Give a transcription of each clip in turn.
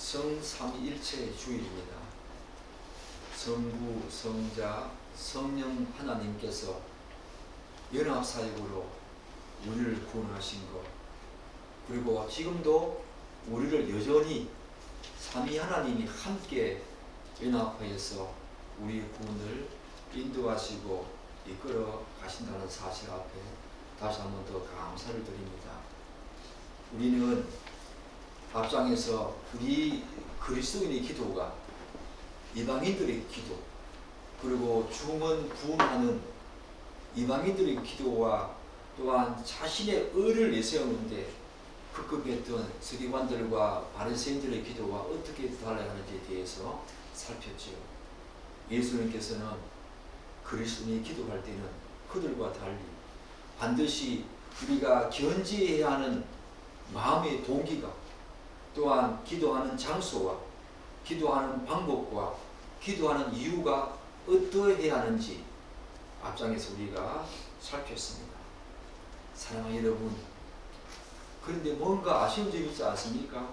성삼위일체의 주일입니다. 성부, 성자, 성령 하나님께서 연합사역으로 우리를 구원하신 것, 그리고 지금도 우리를 여전히 삼위 하나님이 함께 연합하여서 우리의 구원을 인도하시고 이끌어 가신다는 사실 앞에 다시 한번 더 감사를 드립니다. 우리는 앞장에서 우리 그리스도인의 기도가 이방인들의 기도, 그리고 중언 부흥하는 이방인들의 기도와 또한 자신의 의를 내세우는데 급급했던 서기관들과 바리새인들의 기도와 어떻게 달라야 하는지에 대해서 살폈지요. 예수님께서는 그리스도인이 기도할 때는 그들과 달리 반드시 우리가 견지해야 하는 마음의 동기가, 또한 기도하는 장소와 기도하는 방법과 기도하는 이유가 어떠해야 하는지 앞장에서 우리가 살폈습니다. 사랑하는 여러분, 그런데 뭔가 아쉬운 점이 있지 않습니까?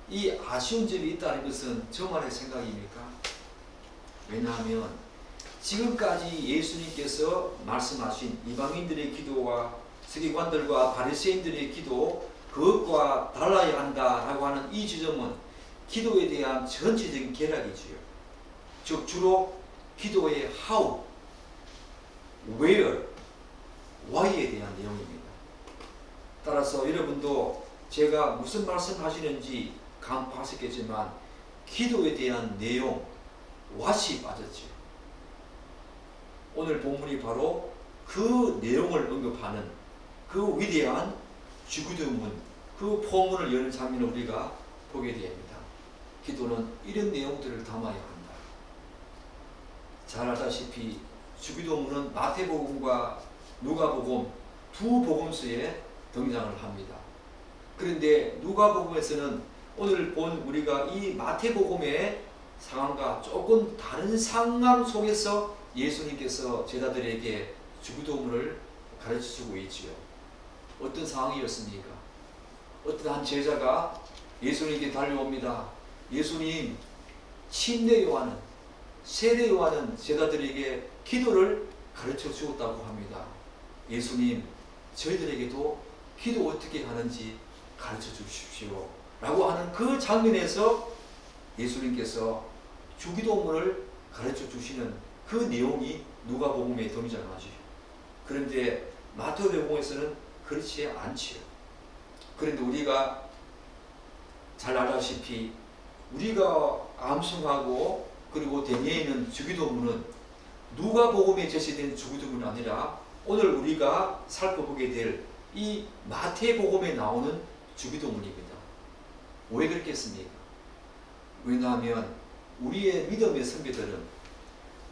이 아쉬운 점이 있다는 것은 저만의 생각입니까? 왜냐하면 지금까지 예수님께서 말씀하신 이방인들의 기도와 서기관들과 바리새인들의 기도, 그것과 달라야 한다라고 하는 이 지점은 기도에 대한 전체적인 개략이지요. 즉 주로 기도의 how, where, why에 대한 내용입니다. 따라서 여러분도 제가 무슨 말씀하시는지 간파하셨겠지만 기도에 대한 내용, what이 빠졌죠. 오늘 본문이 바로 그 내용을 언급하는 그 위대한 주기도문, 그 포문을 여는 장면을 우리가 보게 됩니다. 기도는 이런 내용들을 담아야 한다. 잘 알다시피 주기도문은 마태복음과 누가복음 두 복음서에 등장을 합니다. 그런데 누가복음에서는 오늘 본 우리가 이 마태복음의 상황과 조금 다른 상황 속에서 예수님께서 제자들에게 주기도문을 가르쳐주고 있지요. 어떤 상황이었습니까? 어떤 한 제자가 예수님께 달려옵니다. 예수님, 침례 요한은, 세례 요한은 제자들에게 기도를 가르쳐 주었다고 합니다. 예수님, 저희들에게도 기도 어떻게 하는지 가르쳐 주십시오 라고 하는 그 장면에서 예수님께서 주기도문을 가르쳐 주시는 그 내용이 누가복음에 등장하죠. 그런데 마태복음에서는 그렇지 않지요. 그런데 우리가 잘 알다시피 우리가 암송하고 그리고 대뇌에 있는 주기도문은 누가복음에 제시된 주기도문이 아니라 오늘 우리가 살펴보게 될 이 마태복음에 나오는 주기도문입니다. 왜 그렇겠습니까? 왜냐하면 우리의 믿음의 선배들은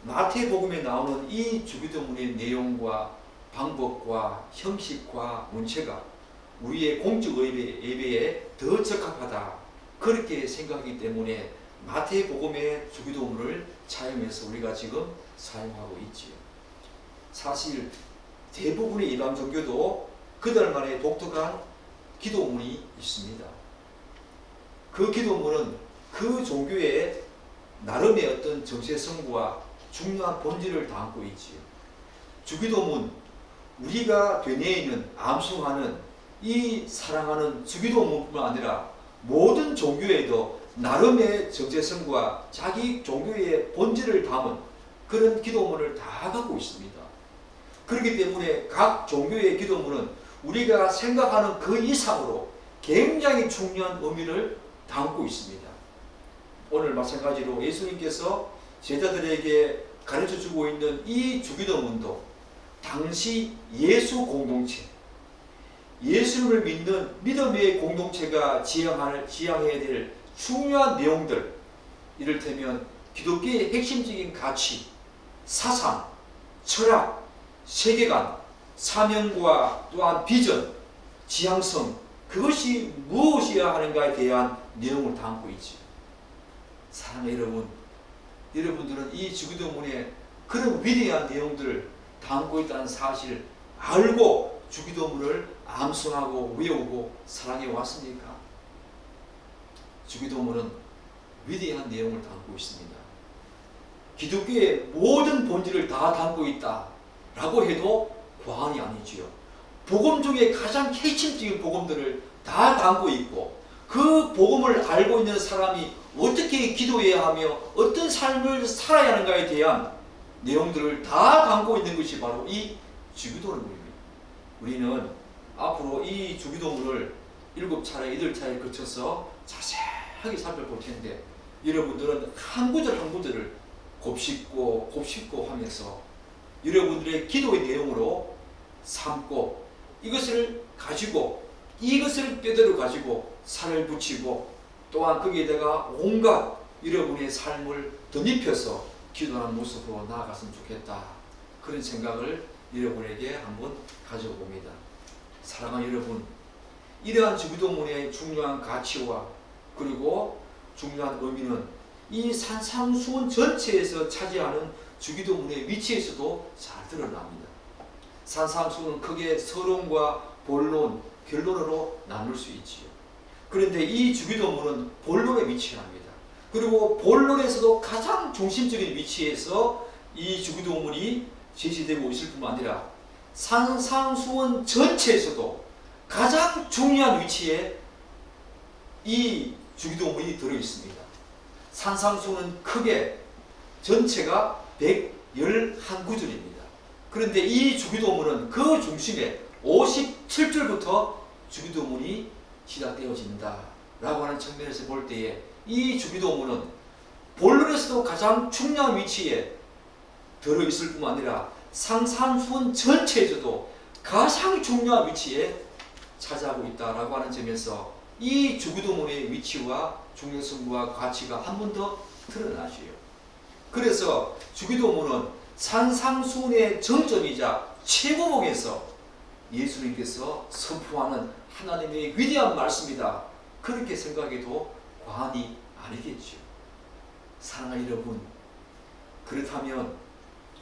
마태복음에 나오는 이 주기도문의 내용과 방법과 형식과 문체가 우리의 공적 예배에 더 적합하다, 그렇게 생각하기 때문에 마태복음의 주기도문을 차용해서 우리가 지금 사용하고 있지요. 사실 대부분의 이방 종교도 그들만의 독특한 기도문이 있습니다. 그 기도문은 그 종교의 나름의 어떤 정체성과 중요한 본질을 담고 있지요. 주기도문, 우리가 되뇌에 있는 암송하는 이 사랑하는 주기도문뿐만 아니라 모든 종교에도 나름의 정체성과 자기 종교의 본질을 담은 그런 기도문을 다 갖고 있습니다. 그렇기 때문에 각 종교의 기도문은 우리가 생각하는 그 이상으로 굉장히 중요한 의미를 담고 있습니다. 오늘 마찬가지로 예수님께서 제자들에게 가르쳐주고 있는 이 주기도문도 당시 예수 공동체, 예수를 믿는 믿음의 공동체가 지향해야 될 중요한 내용들, 이를테면 기독교의 핵심적인 가치, 사상, 철학, 세계관, 사명과 또한 비전, 지향성, 그것이 무엇이어야 하는가에 대한 내용을 담고 있죠. 사랑하는 여러분, 여러분들은 이 주기도문에 그런 위대한 내용들을 담고 있다는 사실을 알고 주기도문을 암송하고 외우고 사랑해 왔습니까? 주기도문은 위대한 내용을 담고 있습니다. 기독교의 모든 본질을 다 담고 있다 라고 해도 과언이 아니지요. 복음 중에 가장 핵심적인 복음들을 다 담고 있고, 그 복음을 알고 있는 사람이 어떻게 기도해야 하며 어떤 삶을 살아야 하는가에 대한 내용들을 다 담고 있는 것이 바로 이 주기도문입니다. 우리는 앞으로 이 주기도문을 7차례, 8차례에 거쳐서 자세하게 살펴볼 텐데, 여러분들은 한 구절 한 구절을 곱씹고 하면서 여러분들의 기도의 내용으로 삼고, 이것을 가지고 이것을 뼈대로 가지고 살을 붙이고, 또한 거기에다가 온갖 여러분의 삶을 덧입혀서 기도하는 모습으로 나아갔으면 좋겠다, 그런 생각을 여러분에게 한번 가지고 봅니다. 사랑하는 여러분, 이러한 주기도문의 중요한 가치와 그리고 중요한 의미는 이 산상수훈 전체에서 차지하는 주기도문의 위치에서도 잘 드러납니다. 산상수훈은 크게 서론과 본론, 결론으로 나눌 수 있지요. 그런데 이 주기도문은 본론에 위치합니다. 그리고 본론에서도 가장 중심적인 위치에서 이 주기도문이 제시되고 있을 뿐만 아니라 산상수훈 전체에서도 가장 중요한 위치에 이 주기도문이 들어있습니다. 산상수훈은 크게 전체가 111구절입니다. 그런데 이 주기도문은 그 중심에 57절부터 주기도문이 시작되어진다 라고 하는 측면에서 볼 때에 이 주기도문은 본론에서도 가장 중요한 위치에 들어있을 뿐만 아니라 산상수훈 전체에서도 가장 중요한 위치에 차지하고 있다라고 하는 점에서 이 주기도문의 위치와 중요성과 가치가 한 번 더 드러나시요. 그래서 주기도문은 산상수훈의 정점이자 최고봉에서 예수님께서 선포하는 하나님의 위대한 말씀이다, 그렇게 생각해도 과언이 아니겠죠. 사랑하는 여러분, 그렇다면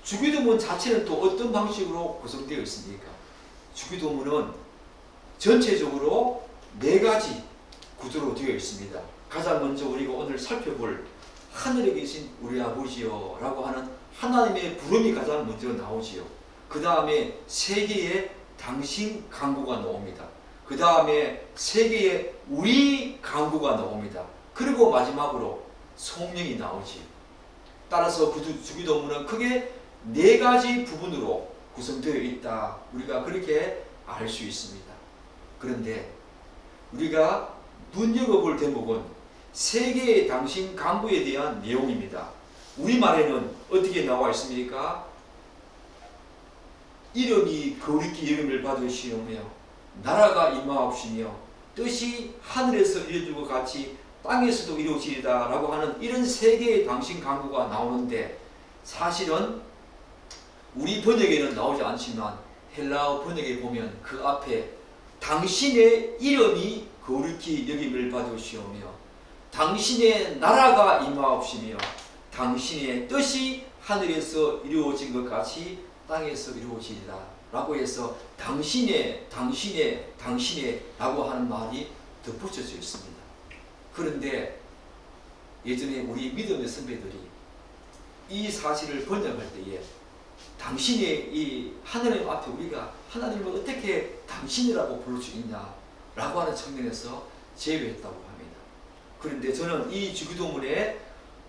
주기도문 자체는 또 어떤 방식으로 구성되어 있습니까? 주기도문은 전체적으로 4가지 구조로 되어 있습니다. 가장 먼저 우리가 오늘 살펴볼 하늘에 계신 우리 아버지여 라고 하는 하나님의 부름이 가장 먼저 나오지요. 그 다음에 3개의 당신 강구가 나옵니다. 그 다음에 3개의 우리 강구가 나옵니다. 그리고 마지막으로 성령이 나오지요. 따라서 그 주기도문은 크게 4가지 부분으로 구성되어 있다, 우리가 그렇게 알 수 있습니다. 그런데 우리가 눈여겨볼 대목은 3개의 당신 강구에 대한 내용입니다. 우리말에는 어떻게 나와 있습니까? 이름이 거룩히 여김을 받으시오며 나라가 임하옵시며 뜻이 하늘에서 이루어지고 같이 땅에서도 이루어지리다 라고 하는 이런 3개의 당신 강구가 나오는데, 사실은 우리 번역에는 나오지 않지만 헬라어 번역에 보면 그 앞에 당신의 이름이 거룩히 여김을 받으시오며 당신의 나라가 임하옵시며 당신의 뜻이 하늘에서 이루어진 것 같이 땅에서 이루어지리라 라고 해서 당신의 라고 하는 말이 덧붙여져 있습니다. 그런데 예전에 우리 믿음의 선배들이 이 사실을 번역할 때에 당신의 이 하나님 앞에 우리가 하나님을 어떻게 당신이라고 부를 수 있냐 라고 하는 측면에서 제외했다고 합니다. 그런데 저는 이 주기도문의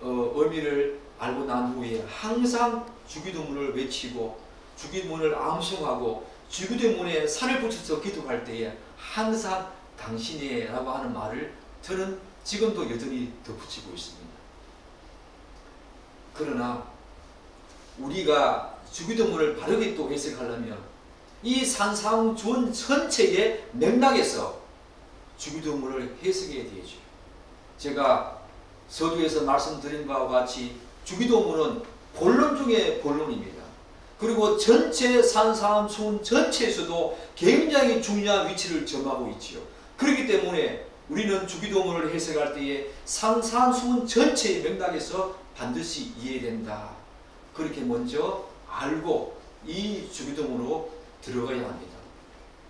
의미를 알고 난 후에 항상 주기도문을 외치고 주기도문을 암송하고 주기도문에 살을 붙여서 기도할 때에 항상 당신의 라고 하는 말을 저는 지금도 여전히 덧붙이고 있습니다. 그러나 우리가 주기도문을 바르게 또 해석하려면 이 산상수훈 전체의 맥락에서 주기도문을 해석해야 되죠. 제가 서두에서 말씀드린 바와 같이 주기도문은 본론 중에 본론입니다. 그리고 전체 산상수훈 전체에서도 굉장히 중요한 위치를 점하고 있지요. 그렇기 때문에 우리는 주기도문을 해석할 때에 산상수훈 전체의 맥락에서 반드시 이해된다, 그렇게 먼저 알고 이 주기도문으로 들어가야 합니다.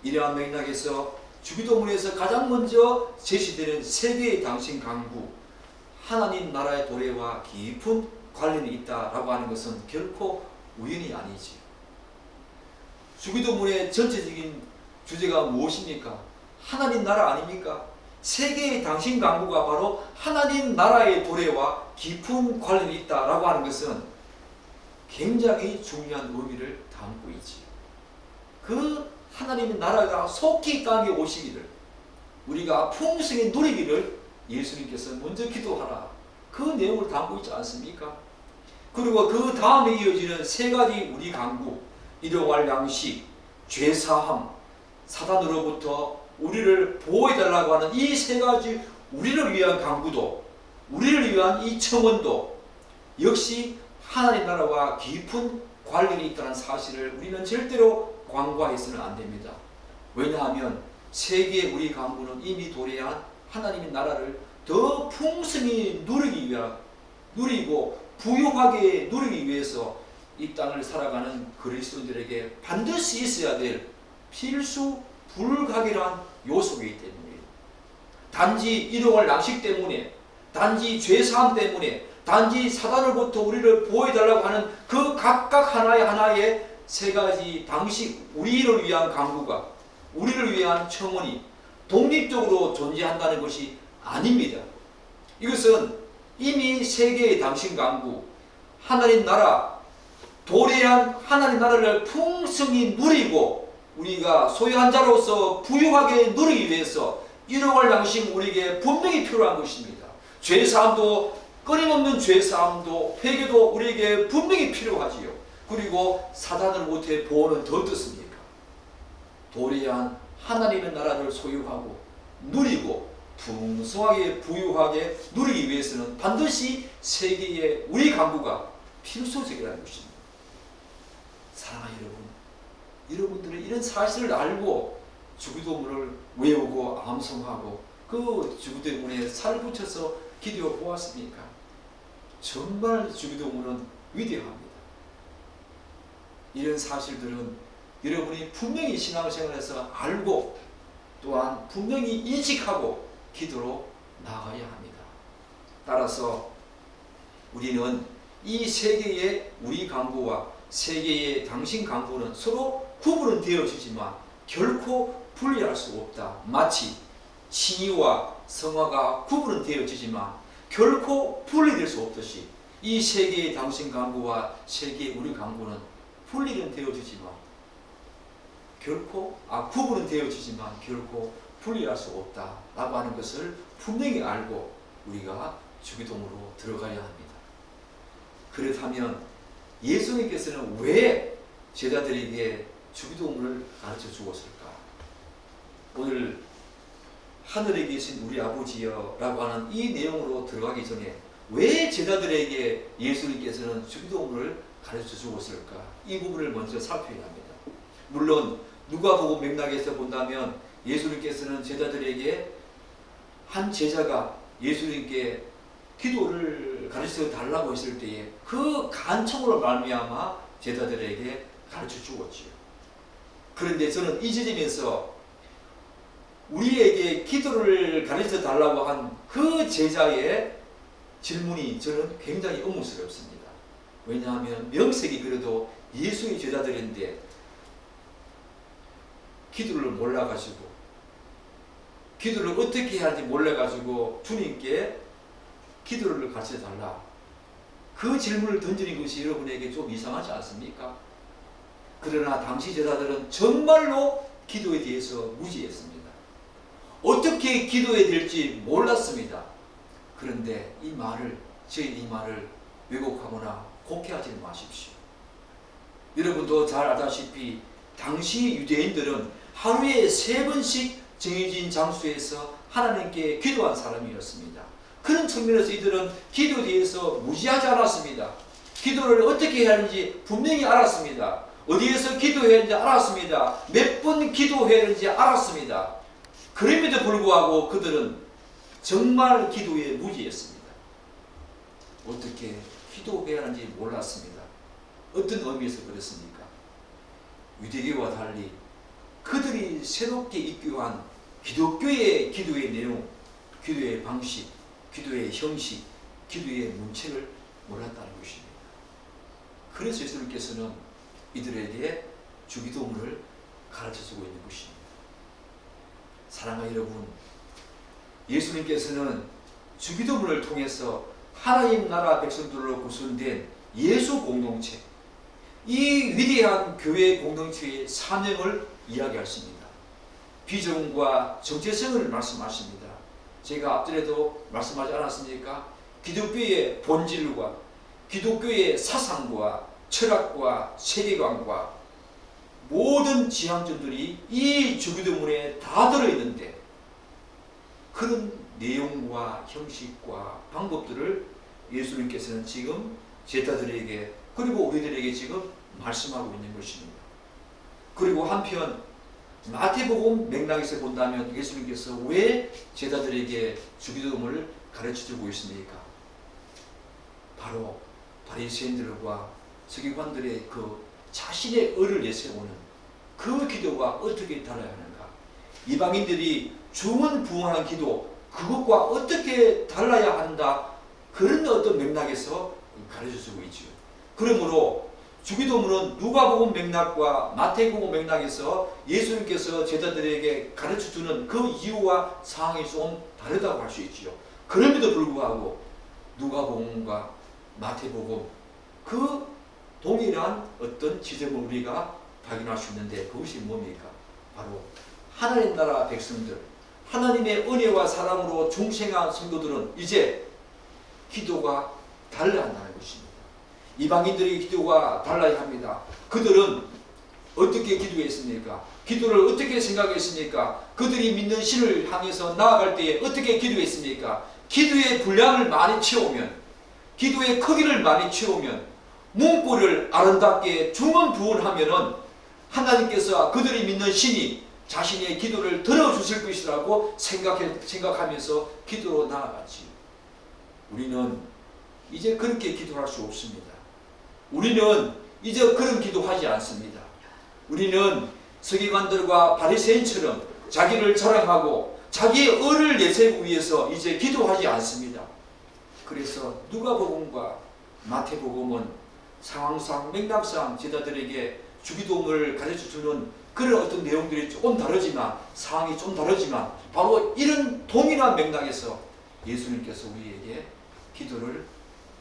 이러한 맥락에서 주기도문에서 가장 먼저 제시되는 세계의 당신 강구, 하나님 나라의 도래와 깊은 관련이 있다라고 하는 것은 결코 우연이 아니지요. 주기도문의 전체적인 주제가 무엇입니까? 하나님 나라 아닙니까? 세계의 당신 강구가 바로 하나님 나라의 도래와 깊은 관련이 있다라고 하는 것은 굉장히 중요한 의미를 담고 있지요. 그 하나님의 나라가 속히 이 땅에 오시기를, 우리가 풍성히 누리기를 예수님께서 먼저 기도하라, 그 내용을 담고 있지 않습니까? 그리고 그 다음에 이어지는 세 가지 우리 강구, 일용할 양식, 죄사함, 사단으로부터 우리를 보호해달라고 하는 이 세 가지 우리를 위한 강구도, 우리를 위한 이 청원도 역시 하나님 나라와 깊은 관련이 있다는 사실을 우리는 절대로 간과해서는 안 됩니다. 왜냐하면 세계의 우리 강구는 이미 도래한 하나님의 나라를 더 풍성히 누리고 부유하게 누리기 위해서 이 땅을 살아가는 그리스도인들에게 반드시 있어야 될 필수 불가결한 요소이기 때문이에요. 단지 일용할 양식 때문에, 단지 죄사함 때문에, 단지 사단으로부터 우리를 보호해달라고 하는 그 각각 하나의 세 가지 방식, 우리를 위한 강구가, 우리를 위한 청원이 독립적으로 존재한다는 것이 아닙니다. 이것은 이미 세계의 당신 강구, 하나님 나라, 도래한 하나님 나라를 풍성히 누리고 우리가 소유한 자로서 부유하게 누리기 위해서 일용할 양식 우리에게 분명히 필요한 것입니다. 죄사함도, 끊임없는 죄사함도, 회개도 우리에게 분명히 필요하지요. 그리고 사단으로부터의 보호는 더 어떻습니까? 도래한 하나님의 나라를 소유하고 누리고 풍성하게 부유하게 누리기 위해서는 반드시 세계의 우리 강구가 필수적이라는 것입니다. 사랑하는 여러분, 여러분들은 이런 사실을 알고 주기도문을 외우고 암송하고 그 주기도문에 살 붙여서 기도해 보았습니까? 정말 주기도문은 위대합니다. 이런 사실들은 여러분이 분명히 신앙생활에서 알고 또한 분명히 인식하고 기도로 나아가야 합니다. 따라서 우리는 이 세계의 우리 강구와 세계의 당신 강구는 서로 구분은 되어지지만 결코 분리할 수 없다. 마치 신의와 성화가 구분은 되어지지만 결코 분리될 수 없듯이 이 세계의 당신 강구와 세계의 우리 강구는 분리는 되어지지만 구분은 되어지지만 결코 분리할 수 없다라고 하는 것을 분명히 알고 우리가 주기도문으로 들어가야 합니다. 그렇다면 예수님께서는 왜 제자들에게 주기도문을 가르쳐 주었을까? 오늘 하늘에 계신 우리 아버지여 라고 하는 이 내용으로 들어가기 전에 왜 제자들에게 예수님께서는 주기도문을 가르쳐 주었을까? 이 부분을 먼저 살펴야 합니다. 물론 누가복음 맥락에서 본다면 예수님께서는 제자들에게 한 제자가 예수님께 기도를 가르쳐 달라고 했을 때에 그 간청으로 말미암아 제자들에게 가르쳐 주었지요. 그런데 저는 이 지점에서 우리에게 기도를 가르쳐 달라고 한 그 제자의 질문이 저는 굉장히 의문스럽습니다. 왜냐하면 명색이 그래도 예수의 제자들인데 기도를 몰라가지고 기도를 어떻게 해야 할지 몰라가지고 주님께 기도를 가르쳐 달라, 그 질문을 던지는 것이 여러분에게 좀 이상하지 않습니까? 그러나 당시 제자들은 정말로 기도에 대해서 무지했습니다. 어떻게 기도해야 될지 몰랐습니다. 그런데 이 말을 왜곡하거나 곡해하지 마십시오. 여러분도 잘 알다시피 당시 유대인들은 하루에 3번씩 정해진 장소에서 하나님께 기도한 사람이었습니다. 그런 측면에서 이들은 기도에 대해서 무지하지 않았습니다. 기도를 어떻게 해야 하는지 분명히 알았습니다. 어디에서 기도해야 하는지 알았습니다. 몇 번 기도해야 하는지 알았습니다. 그럼에도 불구하고 그들은 정말 기도에 무지했습니다. 어떻게 기도해야 하는지 몰랐습니다. 어떤 의미에서 그렇습니까? 유대교와 달리 그들이 새롭게 입교한 기독교의 기도의 내용, 기도의 방식, 기도의 형식, 기도의 문체를 몰랐다는 것입니다. 그래서 예수님께서는 이들에게 주기도문을 가르쳐주고 있는 것입니다. 사랑하는 여러분, 예수님께서는 주기도문을 통해서 하나님 나라 백성들로 구성된 예수 공동체, 이 위대한 교회 공동체의 사명을 이야기하십니다. 비전과 정체성을 말씀하십니다. 제가 앞전에도 말씀하지 않았습니까? 기독교의 본질과 기독교의 사상과 철학과 세계관과 모든 지향점들이 이 주기도문에 다 들어있는데, 그런 내용과 형식과 방법들을 예수님께서는 지금 제자들에게 그리고 우리들에게 지금 말씀하고 있는 것입니다. 그리고 한편 마태복음 맥락에서 본다면 예수님께서 왜 제자들에게 주기도문을 가르쳐주고 있습니까? 바로 바리새인들과 서기관들의 그 자신의 의를 내세우는 그 기도가 어떻게 달라야 하는가, 이방인들이 주문부응하는 기도, 그것과 어떻게 달라야 한다, 그런 어떤 맥락에서 가르쳐주고 있죠. 그러므로 주기도문은 누가복음 맥락과 마태복음 맥락에서 예수님께서 제자들에게 가르쳐주는 그 이유와 상황이 좀 다르다고 할 수 있죠. 그럼에도 불구하고 누가복음과 마태복음, 그 동일한 어떤 지점을 우리가 발견할 수 있는데, 그것이 뭡니까? 바로 하나님 나라 백성들, 하나님의 은혜와 사랑으로 중생한 성도들은 이제 기도가 달라야 한다는 것입니다. 이방인들의 기도가 달라야 합니다. 그들은 어떻게 기도했습니까? 기도를 어떻게 생각했습니까? 그들이 믿는 신을 향해서 나아갈 때에 어떻게 기도했습니까? 기도의 분량을 많이 채우면, 기도의 크기를 많이 채우면, 문구를 아름답게 중언부언하면은 하나님께서 그들이 믿는 신이 자신의 기도를 들어주실 것이라고 생각하면서 기도로 나아가지. 우리는 이제 그렇게 기도할 수 없습니다. 우리는 이제 그런 기도하지 않습니다. 우리는 서기관들과 바리새인처럼 자기를 자랑하고 자기의 의를 내세우기 위해서 이제 기도하지 않습니다. 그래서 누가복음과 마태복음은 상황상 맥락상 제자들에게 주기도문을 가르쳐주는 그런 어떤 내용들이 조금 다르지만, 상황이 좀 다르지만, 바로 이런 동일한 맥락에서 예수님께서 우리에게 기도를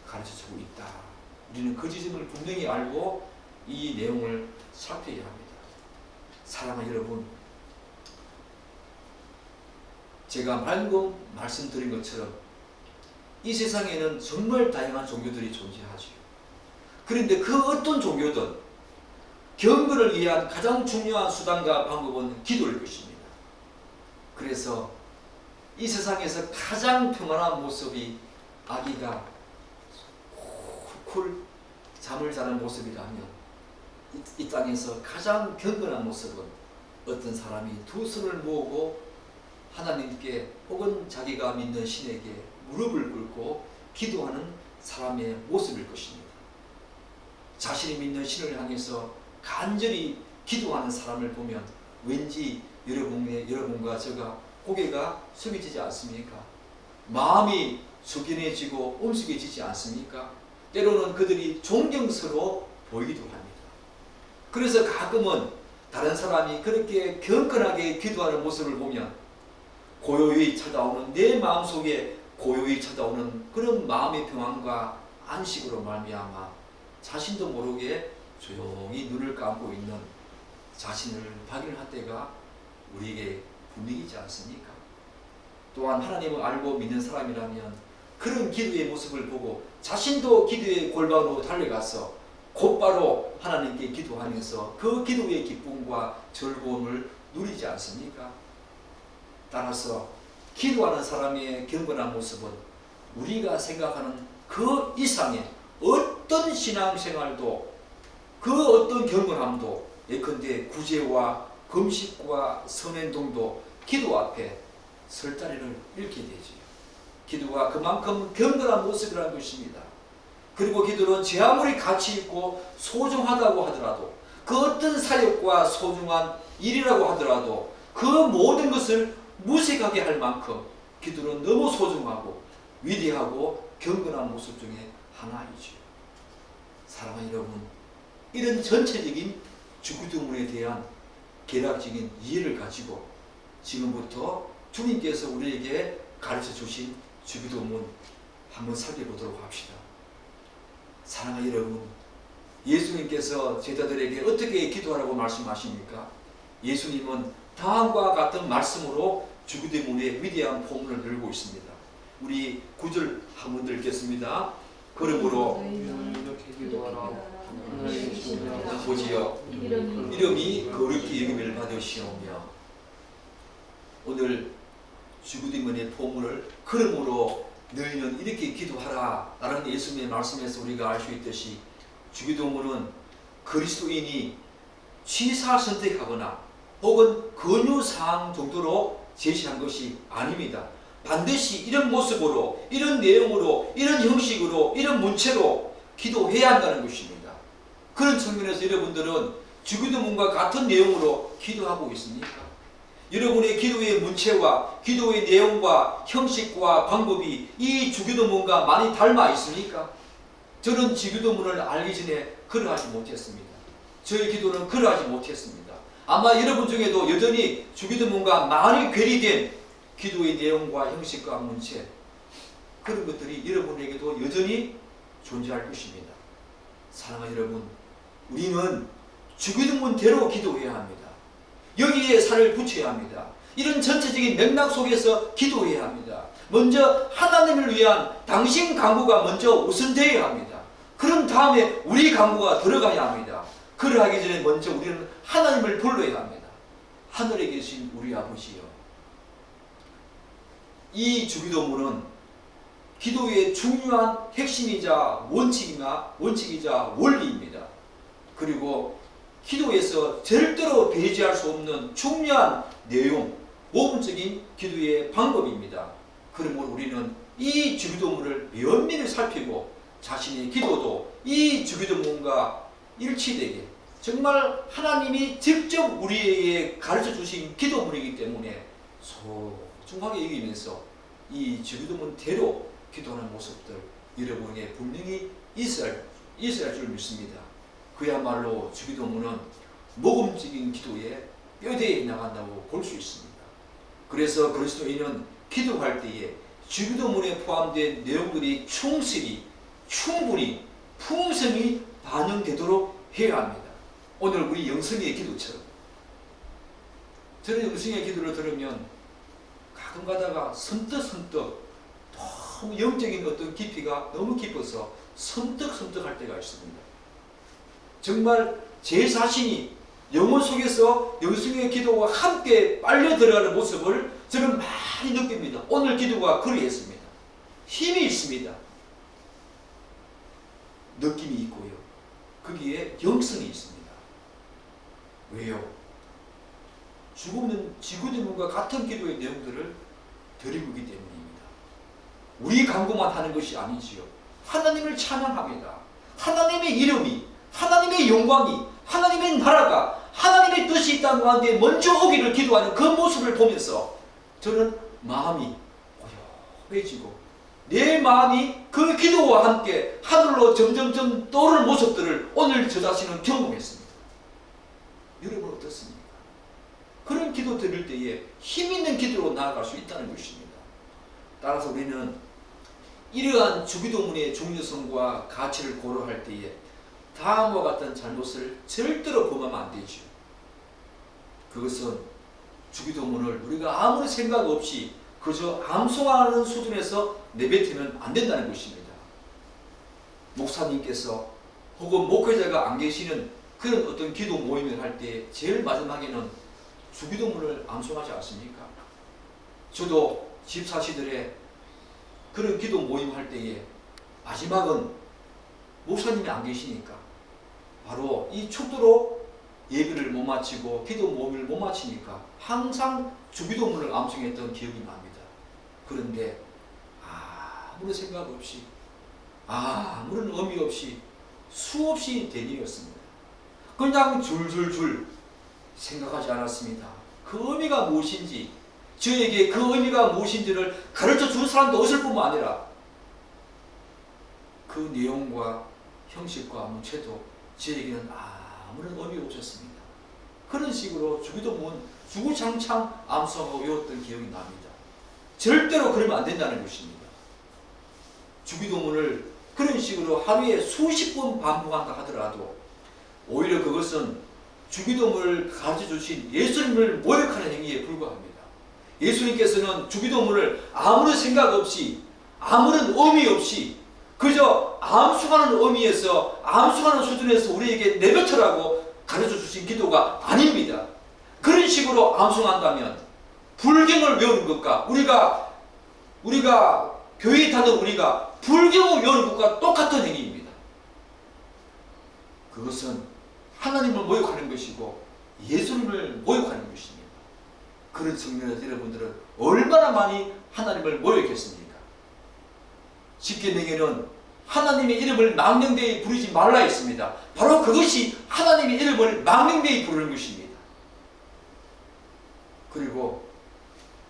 가르쳐주고 있다. 우리는 그 지점을 분명히 알고 이 내용을 살펴야 합니다. 사랑하는 여러분, 제가 방금 말씀드린 것처럼 이 세상에는 정말 다양한 종교들이 존재하죠. 그런데 그 어떤 종교든 경건을 위한 가장 중요한 수단과 방법은 기도일 것입니다. 그래서 이 세상에서 가장 평안한 모습이 아기가 쿨쿨 잠을 자는 모습이라면, 이 땅에서 가장 경건한 모습은 어떤 사람이 두 손을 모으고 하나님께 혹은 자기가 믿는 신에게 무릎을 꿇고 기도하는 사람의 모습일 것입니다. 자신이 믿는 신을 향해서 간절히 기도하는 사람을 보면 왠지 여러분과 제가 고개가 숙여지지 않습니까? 마음이 숙연해지고 엄숙해지지 않습니까? 때로는 그들이 존경스러워 보이기도 합니다. 그래서 가끔은 다른 사람이 그렇게 경건하게 기도하는 모습을 보면 고요히 찾아오는, 내 마음속에 고요히 찾아오는 그런 마음의 평안과 안식으로 말미암아 자신도 모르게 조용히 눈을 감고 있는 자신을 발견할 때가 우리에게 분명히 있지 않습니까? 또한 하나님을 알고 믿는 사람이라면 그런 기도의 모습을 보고 자신도 기도의 골방으로 달려가서 곧바로 하나님께 기도하면서 그 기도의 기쁨과 즐거움을 누리지 않습니까? 따라서 기도하는 사람의 경건한 모습은 우리가 생각하는 그 이상의 어떤 신앙생활도, 그 어떤 경건함도, 예컨대 구제와 금식과 선행동도 기도 앞에 설 자리를 잃게 되지. 기도가 그만큼 경건한 모습이라는 것입니다. 그리고 기도는 제 아무리 가치 있고 소중하다고 하더라도, 그 어떤 사역과 소중한 일이라고 하더라도 그 모든 것을 무색하게 할 만큼 기도는 너무 소중하고 위대하고 경건한 모습 중에 하나이죠. 사랑하는 여러분, 이런 전체적인 주기도문에 대한 개략적인 이해를 가지고 지금부터 주님께서 우리에게 가르쳐 주신 주기도문 한번 살펴보도록 합시다. 사랑하는 여러분, 예수님께서 제자들에게 어떻게 기도하라고 말씀하십니까? 예수님은 다음과 같은 말씀으로 주기도문의 위대한 포문을 열고 있습니다. 우리 9절 한번 읽겠습니다. 그러므로 보지요, 이름이 거룩히 여김을 받으시오며. 오늘 주기도문의 포문을 그러므로 너희는 이렇게 기도하라 라는 예수님의 말씀에서 우리가 알 수 있듯이 주기도문은 그리스도인이 취사 선택하거나 혹은 권유사항 정도로 제시한 것이 아닙니다. 반드시 이런 모습으로, 이런 내용으로, 이런 형식으로, 이런 문체로 기도해야 한다는 것입니다. 그런 측면에서 여러분들은 주기도문과 같은 내용으로 기도하고 있습니까? 여러분의 기도의 문체와 기도의 내용과 형식과 방법이 이 주기도문과 많이 닮아 있습니까? 저는 주기도문을 알기 전에 그러하지 못했습니다. 저의 기도는 그러하지 못했습니다. 아마 여러분 중에도 여전히 주기도문과 많이 괴리된 기도의 내용과 형식과 문체, 그런 것들이 여러분에게도 여전히 존재할 것입니다. 사랑하는 여러분, 우리는 주기도문대로 기도해야 합니다. 여기에 살을 붙여야 합니다. 이런 전체적인 맥락 속에서 기도해야 합니다. 먼저 하나님을 위한 당신 간구가 먼저 우선되어야 합니다. 그런 다음에 우리 간구가 들어가야 합니다. 그러하기 전에 먼저 우리는 하나님을 불러야 합니다. 하늘에 계신 우리 아버지여, 이 주기도문은 기도의 중요한 핵심이자 원칙이자 원리입니다. 그리고 기도에서 절대로 배제할 수 없는 중요한 내용, 모범적인 기도의 방법입니다. 그러므로 우리는 이 주기도문을 면밀히 살피고 자신의 기도도 이 주기도문과 일치되게, 정말 하나님이 직접 우리에게 가르쳐 주신 기도문이기 때문에 소중하게 여기면서 이 주기도문대로 기도하는 모습들 여러분에게 분명히 있어야 할 줄 믿습니다. 그야말로 주기도문은 모범적인 기도에 뼈대에 나간다고 볼 수 있습니다. 그래서 그리스도인은 기도할 때에 주기도문에 포함된 내용들이 충분히 풍성히 반영되도록 해야 합니다. 오늘 우리 영성의 기도처럼, 저는 영성의 기도를 들으면 가끔 가다가 선뜻 너무 영적인 어떤 깊이가 너무 깊어서 섬뜩할 때가 있습니다. 정말 제 자신이 영혼 속에서 영성의 기도와 함께 빨려 들어가는 모습을 저는 많이 느낍니다. 오늘 기도가 그리했습니다. 힘이 있습니다. 느낌이 있고요. 거기에 영성이 있습니다. 왜요? 죽음은 주기도문과 같은 기도의 내용들을 드리고 있기 때문입니다. 우리 간구만 하는 것이 아니지요. 하나님을 찬양합니다. 하나님의 이름이, 하나님의 영광이, 하나님의 나라가, 하나님의 뜻이 이 땅 가운데 먼저 오기를 기도하는 그 모습을 보면서 저는 마음이 고요해지고 내 마음이 그 기도와 함께 하늘로 점점점 떠오르는 모습들을 오늘 저 자신은 경험했습니다. 여러분 어떻습니까? 그런 기도 드릴 때에 힘있는 기도로 나아갈 수 있다는 것입니다. 따라서 우리는 이러한 주기도문의 중요성과 가치를 고려할 때에 다음과 같은 잘못을 절대로 범하면 안 되죠. 그것은 주기도문을 우리가 아무리 생각 없이 그저 암송하는 수준에서 내뱉으면 안 된다는 것입니다. 목사님께서 혹은 목회자가 안 계시는 그런 어떤 기도 모임을 할 때 제일 마지막에는 주기도문을 암송하지 않습니까? 저도 집사 시절에 그런 기도 모임 할 때에 마지막은 목사님이 안 계시니까 바로 이 춥도록 예배를 못 마치고 기도 모임을 못 마치니까 항상 주기도문을 암송했던 기억이 납니다. 그런데 아무런 생각 없이 아무런 의미 없이 수없이 된 일이었습니다. 그냥 줄줄줄 생각하지 않았습니다. 그 의미가 무엇인지, 저에게 그 의미가 무엇인지를 가르쳐 준 사람도 없을 뿐만 아니라 그 내용과 형식과 문체도 저에게는 아무런 의미 없었습니다. 그런 식으로 주기도문 주구장창 암송하고 외웠던 기억이 납니다. 절대로 그러면 안 된다는 것입니다. 주기도문을 그런 식으로 하루에 수십 번 반복한다 하더라도 오히려 그것은 주기도문을 가르쳐 주신 예수님을 모욕하는 행위에 불과합니다. 예수님께서는 주기도문을 아무런 생각 없이 아무런 의미 없이 그저 암송하는 의미에서 암송하는 수준에서 우리에게 내뱉으라고 가르쳐 주신 기도가 아닙니다. 그런 식으로 암송한다면 불경을 외우는 것과 우리가 교회에 다니는 우리가 불경을 외우는 것과 똑같은 행위입니다. 그것은 하나님을 모욕하는 것이고 예수님을 모욕하는 것입니다. 그런 측면에서 여러분들은 얼마나 많이 하나님을 모욕했습니까? 십계명에는 하나님의 이름을 망령되이 부르지 말라 했습니다. 바로 그것이 하나님의 이름을 망령되이 부르는 것입니다. 그리고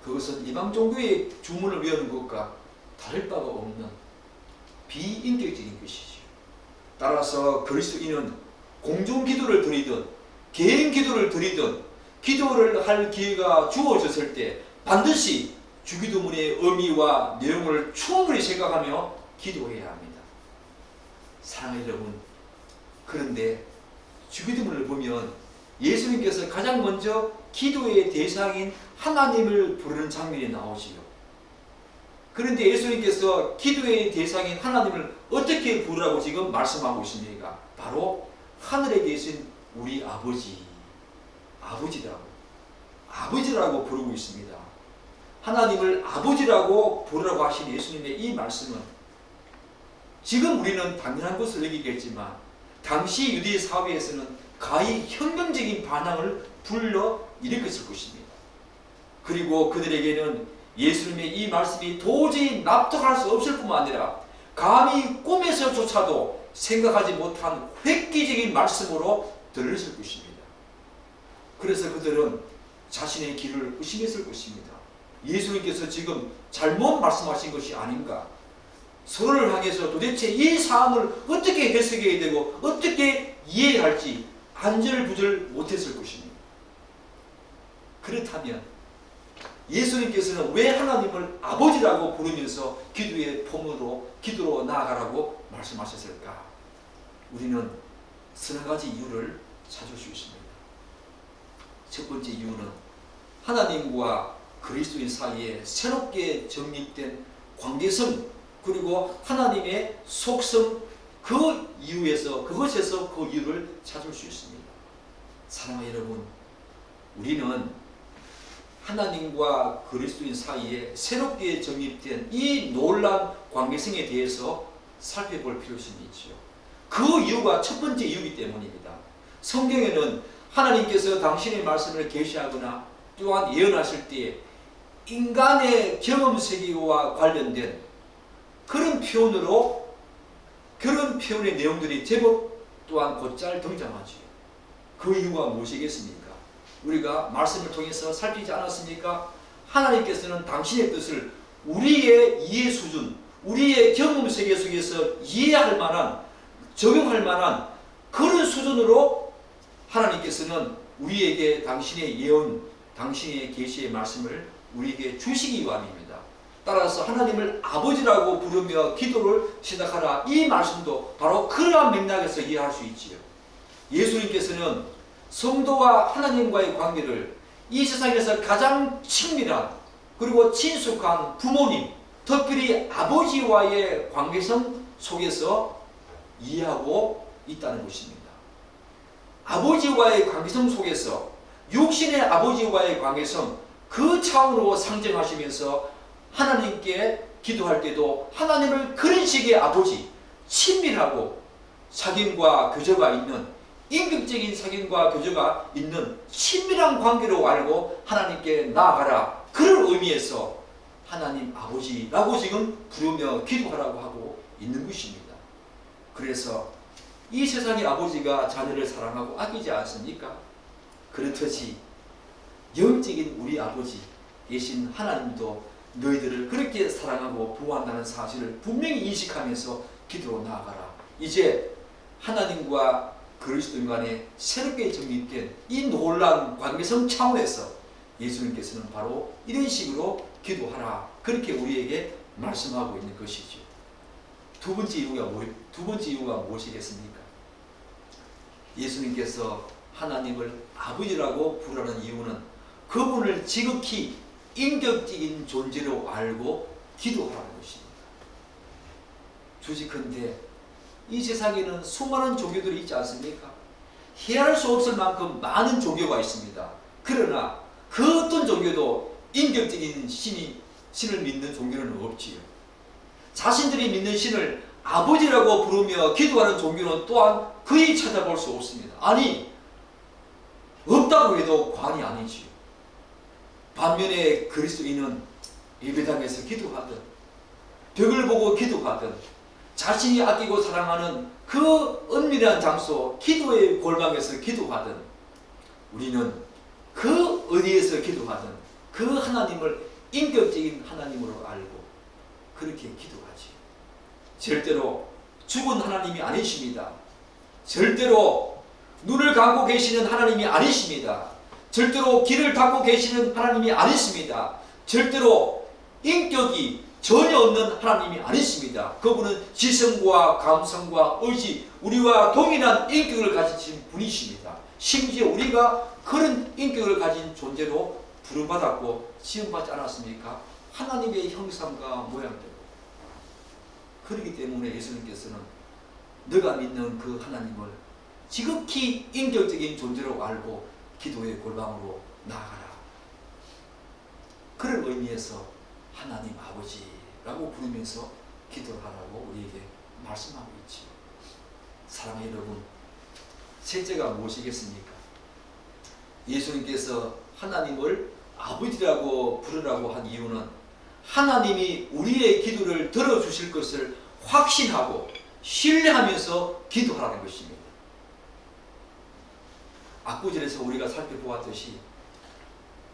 그것은 이방 종교의 주문을 외우는 것과 다를 바가 없는 비인격적인 것이죠. 따라서 그리스도인은 공중 기도를 드리든 개인 기도를 드리든 기도를 할 기회가 주어졌을 때 반드시 주기도문의 의미와 내용을 충분히 생각하며 기도해야 합니다. 사랑하는 여러분, 그런데 주기도문을 보면 예수님께서 가장 먼저 기도의 대상인 하나님을 부르는 장면이 나오지요. 그런데 예수님께서 기도의 대상인 하나님을 어떻게 부르라고 지금 말씀하고 있습니까? 바로 하늘에 계신 우리 아버지라고 부르고 있습니다. 하나님을 아버지라고 부르라고 하신 예수님의 이 말씀은 지금 우리는 당연한 것을 여기겠지만 당시 유대 사회에서는 가히 혁명적인 반항을 불러 일으켰을 것입니다. 그리고 그들에게는 예수님의 이 말씀이 도저히 납득할 수 없을 뿐만 아니라 감히 꿈에서조차도 생각하지 못한 획기적인 말씀으로 들렸을 것입니다. 그래서 그들은 자신의 길을 의심했을 것입니다. 예수님께서 지금 잘못 말씀하신 것이 아닌가? 서로를 향해서 도대체 이 사항을 어떻게 해석해야 되고 어떻게 이해해야 할지 안절부절 못했을 것입니다. 그렇다면 예수님께서는 왜 하나님을 아버지라고 부르면서 기도의 폼으로 기도로 나아가라고 말씀하셨을까? 우리는 서너 가지 이유를 찾을 수 있습니다. 첫 번째 이유는 하나님과 그리스도인 사이에 새롭게 정립된 관계성 그리고 하나님의 속성 그것에서 그 이유를 찾을 수 있습니다. 사랑하는 여러분, 우리는 하나님과 그리스도인 사이에 새롭게 정립된 이 놀라운 관계성에 대해서 살펴볼 필요성이 있지요. 그 이유가 첫 번째 이유이기 때문입니다. 성경에는 하나님께서 당신의 말씀을 계시하거나 또한 예언하실 때 인간의 경험 세계와 관련된 그런 표현의 내용들이 제법 또한 곧잘 등장하지요. 그 이유가 무엇이겠습니까? 우리가 말씀을 통해서 살피지 않았습니까? 하나님께서는 당신의 뜻을 우리의 이해 수준, 우리의 경험 세계 속에서 이해할 만한, 적용할 만한 그런 수준으로 하나님께서는 우리에게 당신의 예언, 당신의 계시의 말씀을 우리에게 주시기 원합니다. 따라서 하나님을 아버지라고 부르며 기도를 시작하라. 이 말씀도 바로 그러한 맥락에서 이해할 수 있지요. 예수님께서는 성도와 하나님과의 관계를 이 세상에서 가장 친밀한 그리고 친숙한 부모님, 특별히 아버지와의 관계성 속에서 이해하고 있다는 것입니다. 아버지와의 관계성 속에서 육신의 아버지와의 관계성 그 차원으로 상정하시면서 하나님께 기도할 때도 하나님을 그런 식의 아버지, 친밀하고 사귐과 교제가 있는 인격적인 사귐과 교제가 있는 친밀한 관계로 알고 하나님께 나아가라. 그런 의미에서 하나님 아버지라고 지금 부르며 기도하라고 하고 있는 것입니다. 그래서 이 세상의 아버지가 자녀를 사랑하고 아끼지 않습니까? 그렇듯이 영적인 우리 아버지 계신 하나님도 너희들을 그렇게 사랑하고 보호한다는 사실을 분명히 인식하면서 기도로 나아가라. 이제 하나님과 그리스도인 간에 새롭게 정립된 이 놀라운 관계성 차원에서 예수님께서는 바로 이런 식으로 기도하라, 그렇게 우리에게 말씀하고 있는 것이죠. 두 번째 이유가 무엇이겠습니까? 예수님께서 하나님을 아버지라고 부르는 이유는 그분을 지극히 인격적인 존재로 알고 기도하라는 것입니다. 주식컨대 이 세상에는 수많은 종교들이 있지 않습니까? 헤아릴 수 없을 만큼 많은 종교가 있습니다. 그러나 그 어떤 종교도 인격적인 신을 믿는 종교는 없지요. 자신들이 믿는 신을 아버지라고 부르며 기도하는 종교는 또한 거의 찾아볼 수 없습니다. 아니, 없다고 해도 과언이 아니지요. 반면에 그리스도인은 예배당에서 기도하든, 벽을 보고 기도하든, 자신이 아끼고 사랑하는 그 은밀한 장소, 기도의 골방에서 기도하든, 우리는 그 어디에서 기도하든 그 하나님을 인격적인 하나님으로 알고 그렇게 기도하지. 절대로 죽은 하나님이 아니십니다. 절대로 눈을 감고 계시는 하나님이 아니십니다. 절대로 귀를 닫고 계시는 하나님이 아니십니다. 절대로 인격이 전혀 없는 하나님이 아니십니다. 그분은 지성과 감성과 의지, 우리와 동일한 인격을 가지신 분이십니다. 심지어 우리가 그런 인격을 가진 존재로 부름받았고 지음받지 않았습니까? 하나님의 형상과 모양대로. 그렇기 때문에 예수님께서는 너가 믿는 그 하나님을 지극히 인격적인 존재로 알고 기도의 골방으로 나아가라. 그런 의미에서 하나님 아버지라고 부르면서 기도를 하라고 우리에게 말씀하고 있지요. 사랑하는 여러분, 셋째가 무엇이겠습니까? 예수님께서 하나님을 아버지라고 부르라고 한 이유는 하나님이 우리의 기도를 들어주실 것을 확신하고 신뢰하면서 기도하라는 것입니다. 앞구절에서 우리가 살펴보았듯이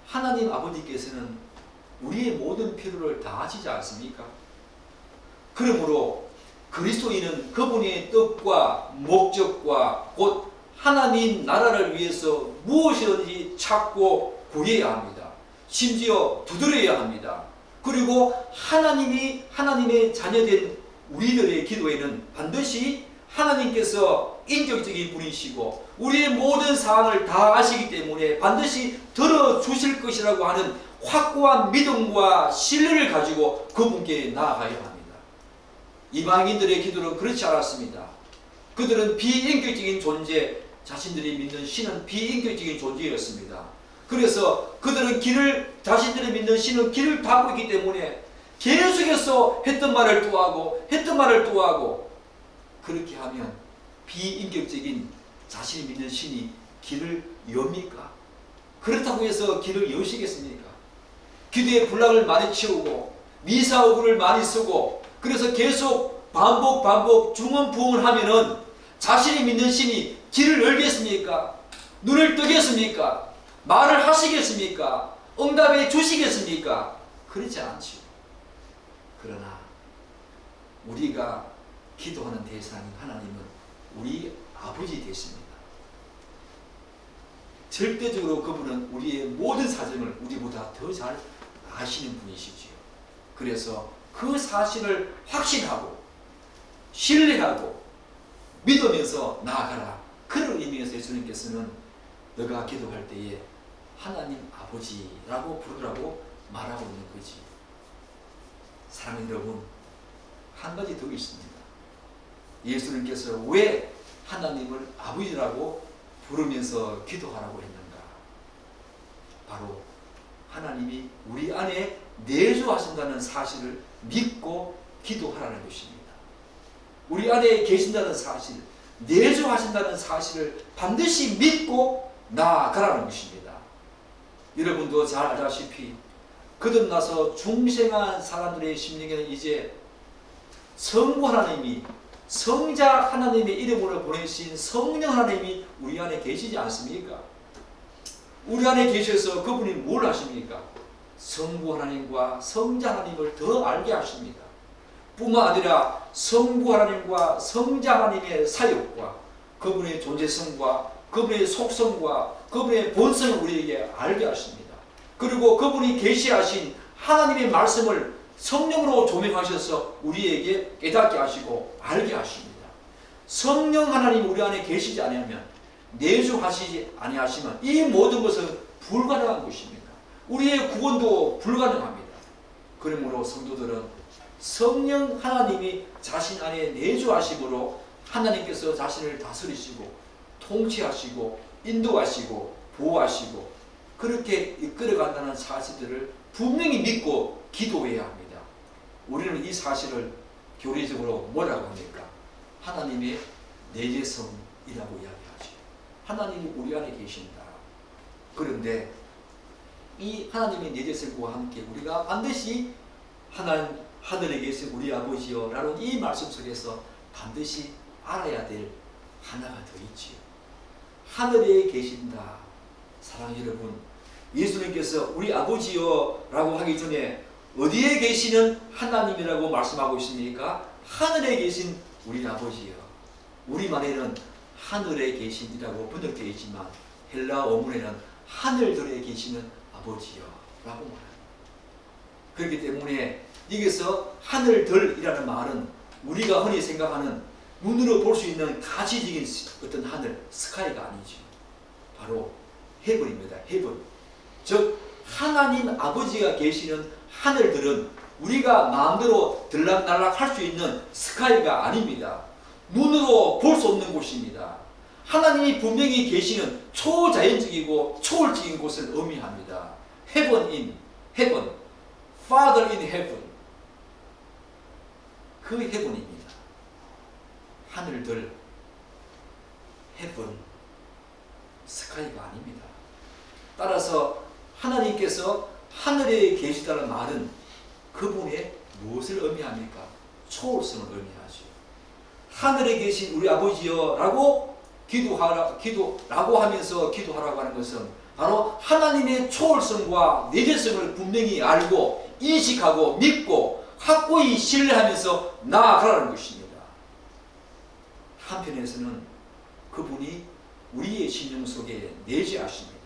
하나님 아버지께서는 우리의 모든 필요를 다 하시지 않습니까? 그러므로 그리스도인은 그분의 뜻과 목적과 곧 하나님 나라를 위해서 무엇이든지 찾고 구해야 합니다. 심지어 두드려야 합니다. 그리고 하나님의 자녀된 우리들의 기도에는 반드시 하나님께서 인격적인 분이시고 우리의 모든 사항을 다 아시기 때문에 반드시 들어주실 것이라고 하는 확고한 믿음과 신뢰를 가지고 그분께 나아가야 합니다. 이방인들의 기도는 그렇지 않았습니다. 그들은 비인격적인 존재, 자신들이 믿는 신은 비인격적인 존재였습니다. 그래서 그들은 자신들이 믿는 신은 길을 닫고 있기 때문에 계속해서 했던 말을 또 하고 그렇게 하면 비인격적인 자신이 믿는 신이 길을 엽니까? 그렇다고 해서 길을 여시겠습니까? 기도의 분량을 많이 채우고 미사오구를 많이 쓰고 그래서 계속 반복 중언부언을 하면은 자신이 믿는 신이 길을 열겠습니까? 눈을 뜨겠습니까? 말을 하시겠습니까? 응답해 주시겠습니까? 그렇지 않지요. 그러나 우리가 기도하는 대상인 하나님은 우리 아버지 되십니다. 절대적으로 그분은 우리의 모든 사정을 우리보다 더 잘 아시는 분이시지요. 그래서 그 사실을 확신하고 신뢰하고 믿으면서 나아가라. 그런 의미에서 예수님께서는 너가 기도할 때에 하나님 아버지라고 부르라고 말하고 있는 거지. 사랑하는 여러분, 한 가지 더 있습니다. 예수님께서 왜 하나님을 아버지라고 부르면서 기도하라고 했는가? 바로 하나님이 우리 안에 내주하신다는 사실을 믿고 기도하라는 것입니다. 우리 안에 계신다는 사실, 내주하신다는 사실을 반드시 믿고 나아가라는 것입니다. 여러분도 잘 알다시피 거듭나서 중생한 사람들의 심령에는 이제 성부 하나님이, 성자 하나님의 이름으로 보내신 성령 하나님이 우리 안에 계시지 않습니까? 우리 안에 계셔서 그분이 뭘 하십니까? 성부 하나님과 성자 하나님을 더 알게 하십니다. 뿐만 아니라 성부 하나님과 성자 하나님의 사역과 그분의 존재성과 그분의 속성과 그분의 본성을 우리에게 알게 하십니다. 그리고 그분이 계시하신 하나님의 말씀을 성령으로 조명하셔서 우리에게 깨닫게 하시고 알게 하십니다. 성령 하나님 우리 안에 계시지 아니하면, 내주하시지 아니하시면 이 모든 것은 불가능한 것입니다. 우리의 구원도 불가능합니다. 그러므로 성도들은 성령 하나님이 자신 안에 내주하심으로 하나님께서 자신을 다스리시고 통치하시고 인도하시고 보호하시고 그렇게 이끌어간다는 사실들을 분명히 믿고 기도해야 합니다. 우리는 이 사실을 교리적으로 뭐라고 합니까? 하나님의 내재성이라고 이야기하죠. 하나님이 우리 안에 계신다. 그런데 이 하나님의 내재성과 함께 우리가 반드시 하늘에 계신 우리 아버지여 라는 이 말씀 속에서 반드시 알아야 될 하나가 더 있지요. 하늘에 계신다. 사랑하는 여러분, 예수님께서 우리 아버지여 라고 하기 전에 어디에 계시는 하나님이라고 말씀하고 있습니까? 하늘에 계신 우리 아버지여. 우리말에는 하늘에 계신이라고 번역되어 있지만 헬라 어문에는 하늘들에 계시는 아버지여 라고 말합니다. 그렇기 때문에 여기서 하늘들이라는 말은 우리가 흔히 생각하는 눈으로 볼 수 있는 가시적인 어떤 하늘, 스카이가 아니죠. 바로 헤븐입니다. 헤븐. 즉 하나님 아버지가 계시는 하늘들은 우리가 마음대로 들락날락 할 수 있는 스카이가 아닙니다. 눈으로 볼 수 없는 곳입니다. 하나님이 분명히 계시는 초자연적이고 초월적인 곳을 의미합니다. Heaven in heaven, Father in heaven. 그 heaven입니다. 하늘들, heaven, 스카이가 아닙니다. 따라서 하나님께서 하늘에 계시다는 말은 그분의 무엇을 의미합니까? 초월성을 의미하죠. 하늘에 계신 우리 아버지여 라고 기도라고 하면서 기도하라고 하는 것은 바로 하나님의 초월성과 내재성을 분명히 알고 인식하고 믿고 확고히 신뢰하면서 나아가라는 것입니다. 한편에서는 그분이 우리의 신령 속에 내재하십니다.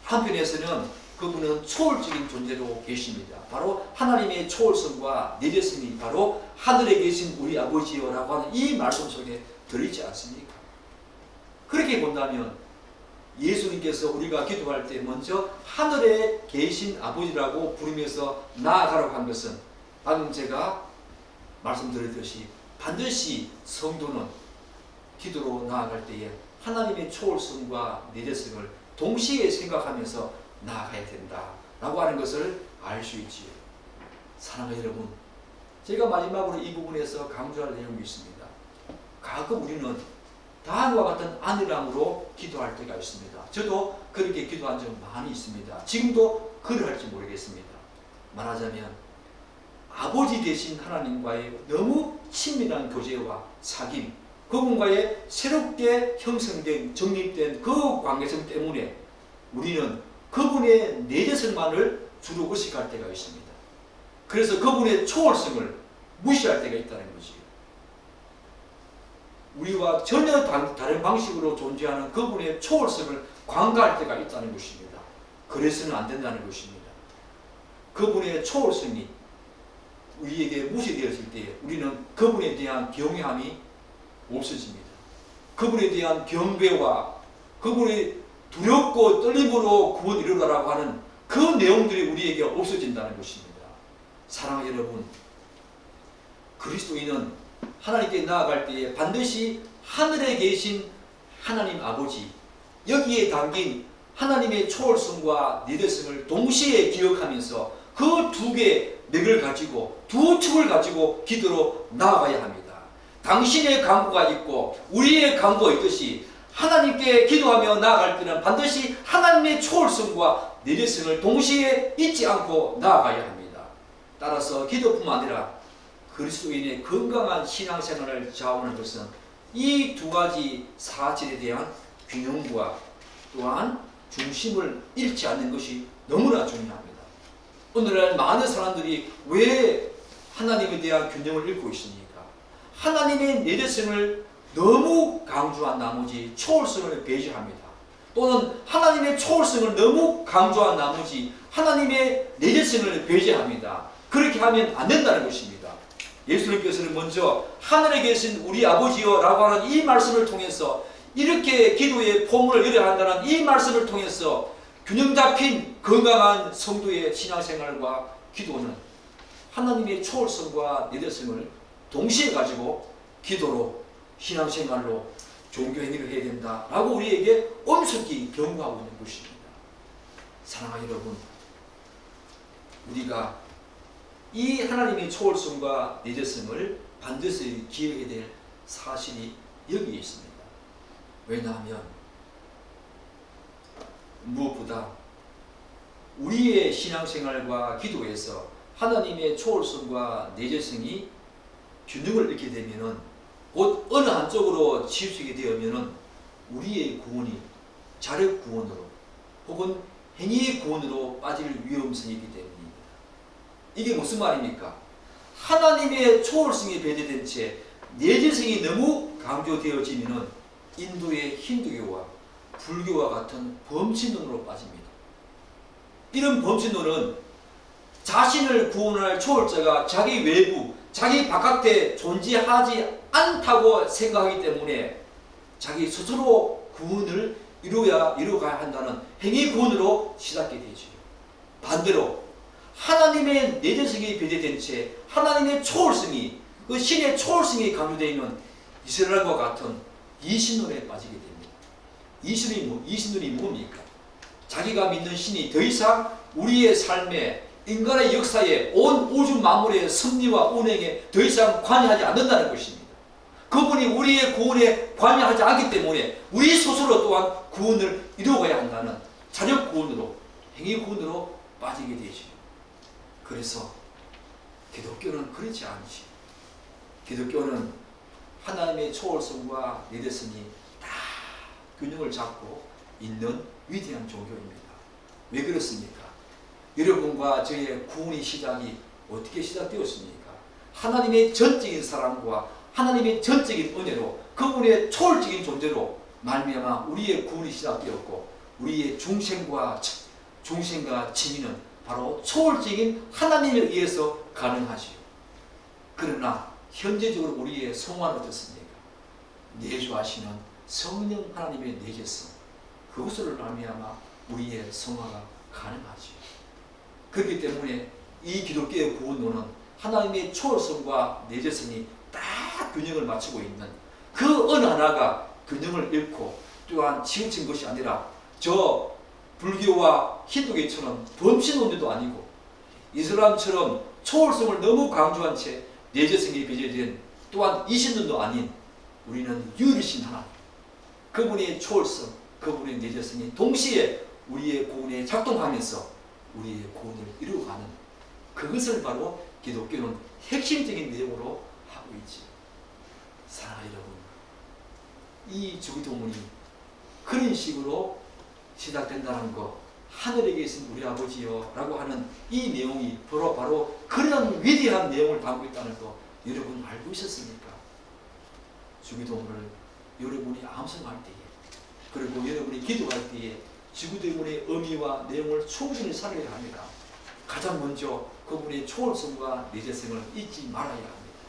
한편에서는 그분은 초월적인 존재로 계십니다. 바로 하나님의 초월성과 내재성이 바로 하늘에 계신 우리 아버지여라고 하는 이 말씀 속에 들어있지 않습니까? 그렇게 본다면 예수님께서 우리가 기도할 때 먼저 하늘에 계신 아버지라고 부르면서 나아가라고 한 것은 방금 제가 말씀드렸듯이 반드시 성도는 기도로 나아갈 때에 하나님의 초월성과 내재성을 동시에 생각하면서 나아가야 된다라고 하는 것을 알 수 있지요. 사랑하는 여러분, 제가 마지막으로 이 부분에서 강조할 내용이 있습니다. 가끔 우리는 다음과 같은 안일함으로 기도할 때가 있습니다. 저도 그렇게 기도한 적 많이 있습니다. 지금도 그러할지 모르겠습니다. 말하자면 아버지 되신 하나님과의 너무 친밀한 교제와 사귐, 그분과의 새롭게 형성된 정립된 그 관계성 때문에 우리는 그분의 내재성만을 주로 의식할 때가 있습니다. 그래서 그분의 초월성을 무시할 때가 있다는 거지. 우리와 전혀 다른 방식으로 존재하는 그분의 초월성을 관가할 때가 있다는 것입니다. 그래서는 안 된다는 것입니다. 그분의 초월성이 우리에게 무시되어질 때 우리는 그분에 대한 경외함이 없어집니다. 그분에 대한 경배와 그분의 두렵고 떨림으로 구원 이루라고 하는 그 내용들이 우리에게 없어진다는 것입니다. 사랑하는 여러분, 그리스도인은 하나님께 나아갈 때에 반드시 하늘에 계신 하나님 아버지, 여기에 담긴 하나님의 초월성과 내재성을 동시에 기억하면서 그 두 개의 맥을 가지고 두 축을 가지고 기도로 나아가야 합니다. 당신의 간구가 있고 우리의 간구가 있듯이 하나님께 기도하며 나아갈 때는 반드시 하나님의 초월성과 내재성을 동시에 잊지 않고 나아가야 합니다. 따라서 기도뿐만 아니라 그리스도인의 건강한 신앙생활을 좌우하는 것은 이 두 가지 사실에 대한 균형과 또한 중심을 잃지 않는 것이 너무나 중요합니다. 오늘날 많은 사람들이 왜 하나님에 대한 균형을 잃고 있습니까? 하나님의 내재성을 너무 강조한 나머지 초월성을 배제합니다. 또는 하나님의 초월성을 너무 강조한 나머지 하나님의 내재성을 배제합니다. 그렇게 하면 안 된다는 것입니다. 예수님께서는 먼저 하늘에 계신 우리 아버지여 라고 하는 이 말씀을 통해서 이렇게 기도의 포문을 열어야 한다는 이 말씀을 통해서 균형 잡힌 건강한 성도의 신앙생활과 기도는 하나님의 초월성과 내재성을 동시에 가지고 기도로 신앙생활로 종교행위를 해야 된다라고 우리에게 엄숙히 경고하고 있는 것입니다. 사랑하는 여러분, 우리가 이 하나님의 초월성과 내재성을 반드시 기억해야 될 사실이 여기에 있습니다. 왜냐하면 무엇보다 우리의 신앙생활과 기도에서 하나님의 초월성과 내재성이 균형을 잃게 되면은 곧 어느 한쪽으로 치우치게 되면은 우리의 구원이 자력 구원으로 혹은 행위 구원으로 빠질 위험성이 있기 때문입니다. 이게 무슨 말입니까? 하나님의 초월성이 배제된 채 내재성이 너무 강조되어지면은 인도의 힌두교와 불교와 같은 범신론으로 빠집니다. 이런 범신론은 자신을 구원할 초월자가 자기 외부, 자기 바깥에 존재하지 않다고 생각하기 때문에 자기 스스로 구원을 이루어가야 한다는 행위 구원으로 시작하게 되죠. 반대로 하나님의 내재성이 배제된 채 하나님의 초월성이, 그 신의 초월성이 강조되어 있는 이스라엘과 같은 이신론에 빠지게 됩니다. 이신론이 뭡니까? 자기가 믿는 신이 더 이상 우리의 삶에, 인간의 역사에, 온 우주 만물의 섭리와 운행에 더 이상 관여하지 않는다는 것입니다. 그분이 우리의 구원에 관여하지 않기 때문에 우리 스스로 또한 구원을 이루어가야 한다는 자력 구원으로, 행위 구원으로 빠지게 되죠. 그래서 기독교는 그렇지 않지. 기독교는 하나님의 초월성과 내재성이 다 균형을 잡고 있는 위대한 종교입니다. 왜 그렇습니까? 여러분과 저의 구원의 시작이 어떻게 시작되었습니까? 하나님의 전적인 사랑과 하나님의 전적인 은혜로 그분의 초월적인 존재로 말미암아 우리의 구원이 시작되었고, 우리의 중생과 증인은 바로 초월적인 하나님에 의해서 가능하지요. 그러나 현재적으로 우리의 성화는 어떻습니까? 내주하시는 성령 하나님의 내재성, 그것으로 말미암아 우리의 성화가 가능하지요. 그렇기 때문에 이 기독교의 구원론은 하나님의 초월성과 내재성이 딱 균형을 맞추고 있는 그 어느 하나가 균형을 잃고 또한 치우친 것이 아니라 저 불교와 힌두교처럼 범신론도 아니고 이슬람처럼 초월성을 너무 강조한 채 내재성이 배제된 또한 이신론도 아닌 우리는 유일신 하나님, 그분의 초월성, 그분의 내재성이 동시에 우리의 구원에 작동하면서 우리의 구원을 이루어가는 그것을 바로 기독교는 핵심적인 내용으로 하고 있지. 사랑하는 여러분, 이 주기도문이 그런 식으로 시작된다는 거, 하늘에 계신 우리 아버지여 라고 하는 이 내용이 바로 그런 위대한 내용을 담고 있다는 거 여러분 알고 있었습니까? 주기도문을 여러분이 암송할 때에, 그리고 여러분이 기도할 때에 주기도문의 의미와 내용을 충분히 살려야 합니다. 가장 먼저 그분의 초월성과 내재성을 잊지 말아야 합니다.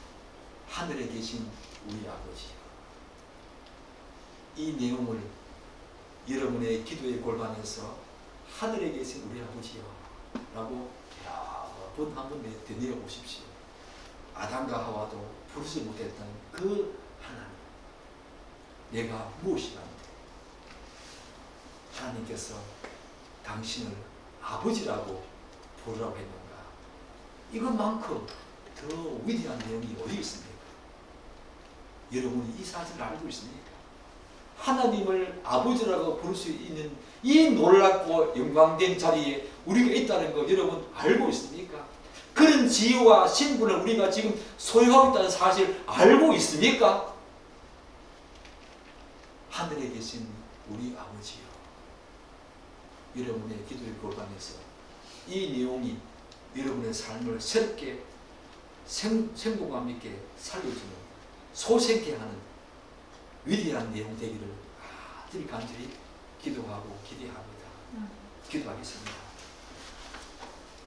하늘에 계신 우리 아버지, 이 내용을 여러분의 기도의 골반에서 하늘에 계신 우리 아버지여 라고 여러 번 한번 되뇌어 보십시오. 아담과 하와도 부르지 못했던 그 하나님, 내가 무엇이란데 하나님께서 당신을 아버지라고 부르라고 했는가? 이것만큼 더 위대한 내용이 어디 있습니까? 여러분이 이 사실을 알고 있습니까? 하나님을 아버지라고 부를 수 있는 이 놀랍고 영광된 자리에 우리가 있다는 거 여러분 알고 있습니까? 그런 지위와 신분을 우리가 지금 소유하고 있다는 사실 알고 있습니까? 하늘에 계신 우리 아버지요, 여러분의 기도의 골반에서 이 내용이 여러분의 삶을 새롭게 생동감 있게 살려주는 소생케 하는 위대한 내용 되기를 간절히 기도하고 기대합니다. 기도하겠습니다.